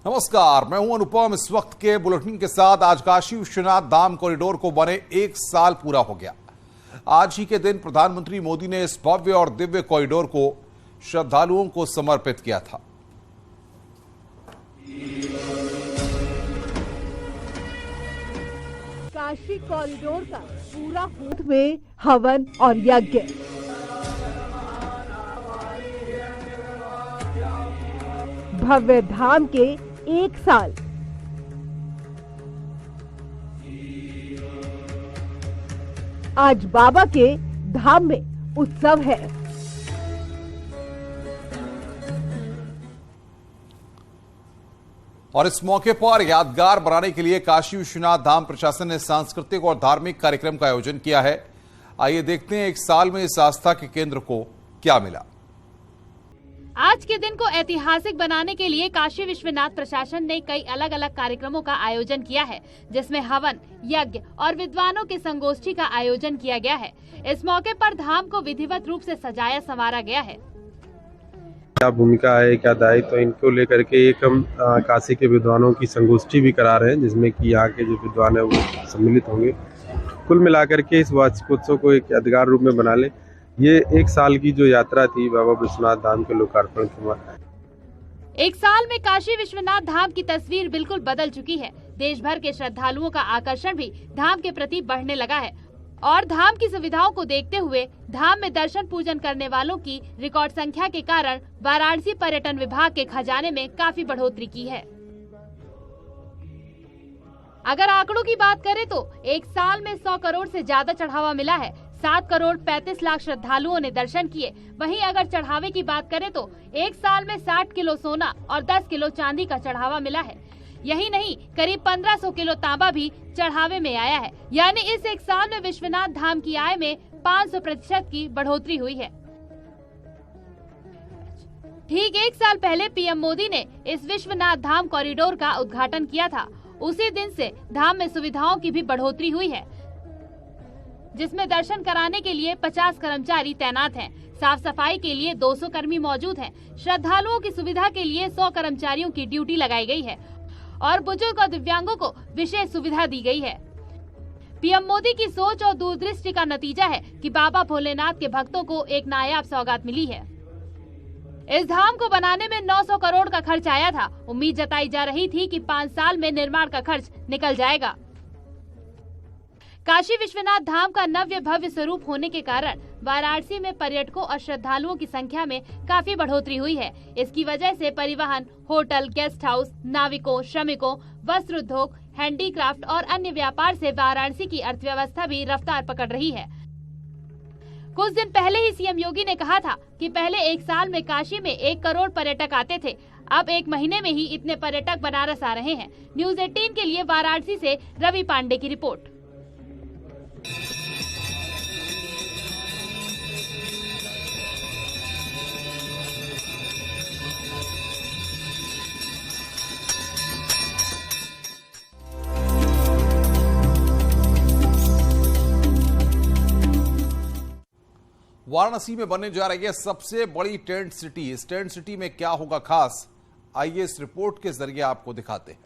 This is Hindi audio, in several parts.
नमस्कार, मैं हूं अनुपम। इस वक्त के बुलेटिन के साथ आज काशी विश्वनाथ धाम कॉरिडोर को बने 1 साल पूरा हो गया। आज ही के दिन प्रधानमंत्री मोदी ने इस भव्य और दिव्य कॉरिडोर को श्रद्धालुओं को समर्पित किया था। काशी कॉरिडोर का पूरा होठ में हवन और यज्ञ। भव्य धाम के 1 साल। आज बाबा के धाम में उत्सव है। और इस मौके पर यादगार बनाने के लिए काशी विश्वनाथ धाम प्रशासन ने सांस्कृतिक और धार्मिक कार्यक्रम का आयोजन किया है। आइए देखते हैं 1 साल में इस आस्था के केंद्र को क्या मिला। आज के दिन को ऐतिहासिक बनाने के लिए काशी विश्वनाथ प्रशासन ने कई अलग अलग कार्यक्रमों का आयोजन किया है, जिसमें हवन, यज्ञ और विद्वानों की संगोष्ठी का आयोजन किया गया है। इस मौके पर धाम को विधिवत रूप से सजाया संवारा गया है। क्या भूमिका है, क्या दायित्व, तो इनको लेकर के एक हम काशी के विद्वानों की संगोष्ठी भी करा रहे हैं, जिसमें कि यहाँ के जो विद्वान है वो सम्मिलित होंगे। कुल मिलाकर के इस वार्षिकोत्सव को एक यादगार रूप में बना ले। ये 1 साल की जो यात्रा थी बाबा विश्वनाथ धाम के लोकार्पण के बाद, 1 साल में काशी विश्वनाथ धाम की तस्वीर बिल्कुल बदल चुकी है। देश भर के श्रद्धालुओं का आकर्षण भी धाम के प्रति बढ़ने लगा है और धाम की सुविधाओं को देखते हुए धाम में दर्शन पूजन करने वालों की रिकॉर्ड संख्या के कारण वाराणसी पर्यटन विभाग के खजाने में काफी बढ़ोतरी की है। अगर आंकड़ों की बात करें तो 1 साल में 100 करोड़ से ज्यादा चढ़ावा मिला है। 7 करोड़ 35 लाख श्रद्धालुओं ने दर्शन किए। वहीं अगर चढ़ावे की बात करें तो 1 साल में 60 किलो सोना और 10 किलो चांदी का चढ़ावा मिला है। यही नहीं, करीब 1500 किलो तांबा भी चढ़ावे में आया है। यानी इस 1 साल में विश्वनाथ धाम की आय में 500% की बढ़ोतरी हुई है। ठीक 1 साल पहले पीएम मोदी ने इस विश्वनाथ धाम कॉरिडोर का उद्घाटन किया था। उसी दिन से धाम में सुविधाओं की भी बढ़ोतरी हुई है, जिसमें दर्शन कराने के लिए 50 कर्मचारी तैनात हैं। साफ सफाई के लिए 200 कर्मी मौजूद हैं। श्रद्धालुओं की सुविधा के लिए 100 कर्मचारियों की ड्यूटी लगाई गई है और बुजुर्ग और दिव्यांगों को विशेष सुविधा दी गई है। पीएम मोदी की सोच और दूरदृष्टि का नतीजा है कि बाबा भोलेनाथ के भक्तों को एक नायाब सौगात मिली है। इस धाम को बनाने में 900 करोड़ का खर्च आया था। उम्मीद जताई जा रही थी कि 5 साल में निर्माण का खर्च निकल जाएगा। काशी विश्वनाथ धाम का नव्य भव्य स्वरूप होने के कारण वाराणसी में पर्यटकों और श्रद्धालुओं की संख्या में काफी बढ़ोतरी हुई है। इसकी वजह से परिवहन, होटल, गेस्ट हाउस, नाविकों, श्रमिकों, वस्त्र उद्योग, हैंडीक्राफ्ट और अन्य व्यापार से वाराणसी की अर्थव्यवस्था भी रफ्तार पकड़ रही है। कुछ दिन पहले ही सीएम योगी ने कहा था कि पहले 1 साल में काशी में 1 करोड़ पर्यटक आते थे। अब 1 महीने में ही इतने पर्यटक बनारस आ रहे हैं। न्यूज़ 18 के लिए वाराणसी से रवि पांडे की रिपोर्ट। वाराणसी में बनने जा रही है सबसे बड़ी टेंट सिटी। इस टेंट सिटी में क्या होगा खास, आइए इस रिपोर्ट के जरिए आपको दिखाते हैं।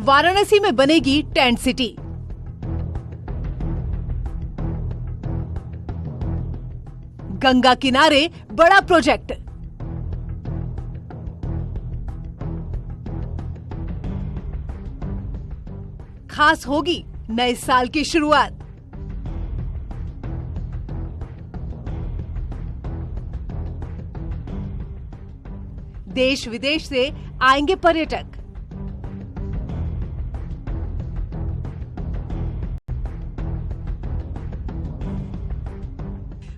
वाराणसी में बनेगी टेंट सिटी। गंगा किनारे बड़ा प्रोजेक्ट। खास होगी नए साल की शुरुआत। देश विदेश से आएंगे पर्यटक।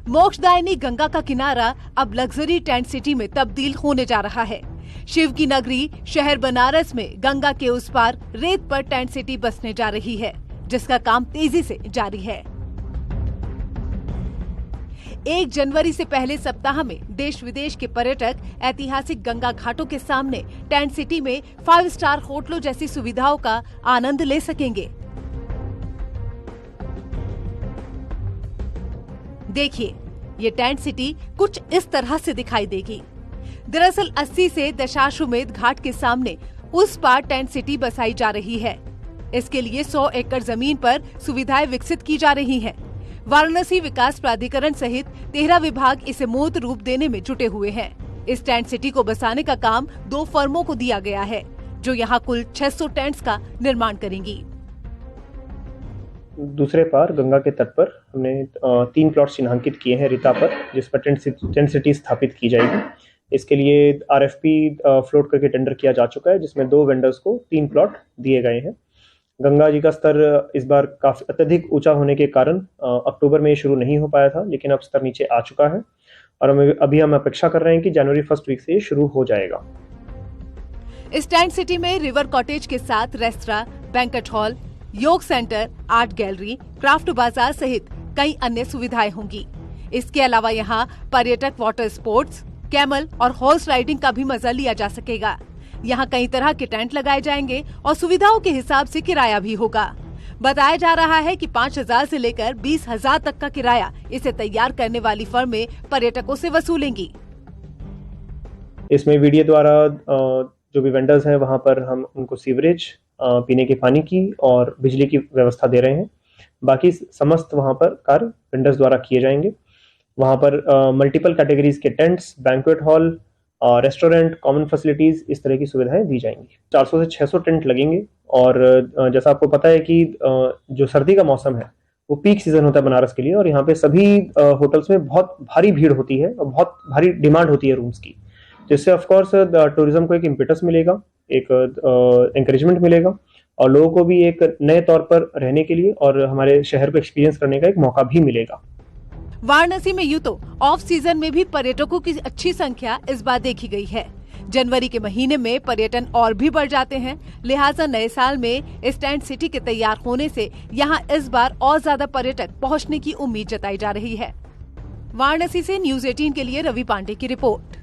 मोक्षदायिनी गंगा का किनारा अब लग्जरी टेंट सिटी में तब्दील होने जा रहा है। शिव की नगरी शहर बनारस में गंगा के उस पार रेत पर टेंट सिटी बसने जा रही है, जिसका काम तेजी से जारी है। 1 जनवरी से पहले सप्ताह में देश विदेश के पर्यटक ऐतिहासिक गंगा घाटों के सामने टेंट सिटी में 5 स्टार होटलों जैसी सुविधाओं का आनंद ले सकेंगे। देखिए, ये टेंट सिटी कुछ इस तरह से दिखाई देगी। दरअसल 80 से दशाश्वमेध घाट के सामने उस पार टेंट सिटी बसाई जा रही है। इसके लिए 100 एकड़ जमीन पर सुविधाएं विकसित की जा रही हैं। वाराणसी विकास प्राधिकरण सहित 13 विभाग इसे मूर्त रूप देने में जुटे हुए हैं। इस टेंट सिटी को बसाने का काम 2 फर्मों को दिया गया है, जो यहाँ कुल 600 टेंट्स का निर्माण करेंगी। दूसरे पार गंगा के तट पर हमने 3 प्लॉट चिन्हांकित किए हैं रिता पर, जिस पर टेंट सिटी स्थापित की जाएगी। इसके लिए RFP फ्लोट करके टेंडर किया जा चुका है, जिसमें 2 वेंडर्स को 3 प्लॉट दिए गए हैं। गंगा जी का स्तर इस बार काफी अत्यधिक ऊंचा होने के कारण अक्टूबर में ये शुरू नहीं हो पाया था, लेकिन अब स्तर नीचे आ चुका है और हम अपेक्षा कर रहे हैं कि जनवरी 1 वीक से ये शुरू हो जाएगा। इस टेंट सिटी में रिवर कॉटेज के साथ रेस्तरां, बैंक्वेट हॉल, योग सेंटर, आर्ट गैलरी, क्राफ्ट बाजार सहित कई अन्य सुविधाएं होंगी। इसके अलावा यहाँ पर्यटक वाटर स्पोर्ट्स, कैमल और हॉर्स राइडिंग का भी मजा लिया जा सकेगा। यहाँ कई तरह के टेंट लगाए जाएंगे और सुविधाओं के हिसाब से किराया भी होगा। बताया जा रहा है कि 5,000 से लेकर 20,000 तक का किराया इसे तैयार करने वाली फर्में पर्यटकों से वसूलेंगी। इसमें वीडियो द्वारा जो भी वेंडर्स हैं वहां पर हम उनको सीवरेज, पीने के पानी की और बिजली की व्यवस्था दे रहे हैं। बाकी समस्त वहां पर कार्य वेंडर्स द्वारा किए जाएंगे। वहां पर मल्टीपल कैटेगरीज के tents, banquet hall, restaurant, common facilities, इस तरह की सुविधाएं दी जाएंगी। 400 से 600 टेंट लगेंगे और जैसा आपको पता है कि जो सर्दी का मौसम है वो पीक सीजन होता है बनारस के लिए, और यहाँ पे सभी होटल्स में बहुत भारी भीड़ होती है और बहुत भारी डिमांड होती है रूम्स की, जिससे ऑफकोर्स टूरिज्म को एक इम्पेटस मिलेगा, एक एंकरेजमेंट मिलेगा और लोगों को भी एक नए तौर पर रहने के लिए और हमारे शहर को एक्सपीरियंस करने का एक मौका भी मिलेगा। वाराणसी में यूं तो ऑफ सीजन में भी पर्यटकों की अच्छी संख्या इस बार देखी गई है। जनवरी के महीने में पर्यटन और भी बढ़ जाते हैं, लिहाजा नए साल में इस टेंट सिटी के तैयार होने से यहां इस बार और ज्यादा पर्यटक पहुंचने की उम्मीद जताई जा रही है। वाराणसी से न्यूज़ 18 के लिए रवि पांडे की रिपोर्ट।